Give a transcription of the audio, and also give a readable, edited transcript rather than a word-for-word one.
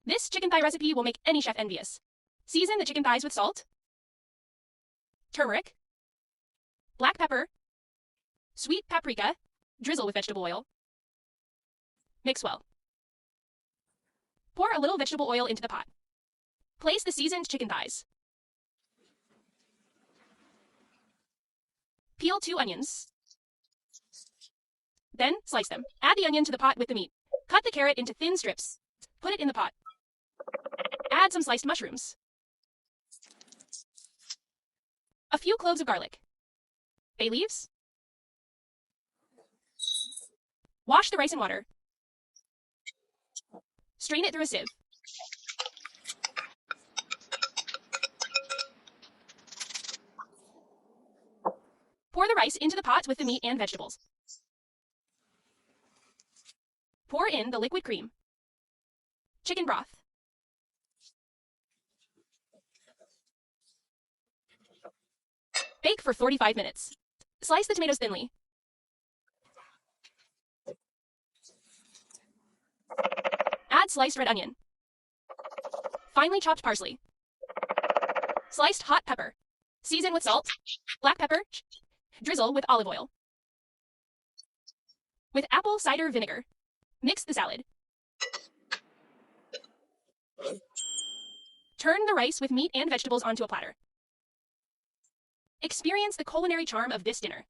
This chicken thigh recipe will make any chef envious. Season the chicken thighs with salt, turmeric, black pepper, sweet paprika, drizzle with vegetable oil. Mix well. Pour a little vegetable oil into the pot. Place the seasoned chicken thighs. Peel 2 onions. Then, slice them. Add the onion to the pot with the meat. Cut the carrot into thin strips. Put it in the pot. Add some sliced mushrooms. A few cloves of garlic. Bay leaves. Wash the rice in water. Strain it through a sieve. Pour the rice into the pot with the meat and vegetables. Pour in the liquid cream. Chicken broth. Bake for 45 minutes. Slice the tomatoes thinly. Add sliced red onion. Finely chopped parsley. Sliced hot pepper. Season with salt, black pepper. Drizzle with olive oil. With apple cider vinegar. Mix the salad. Turn the rice with meat and vegetables onto a platter. Experience the culinary charm of this dinner.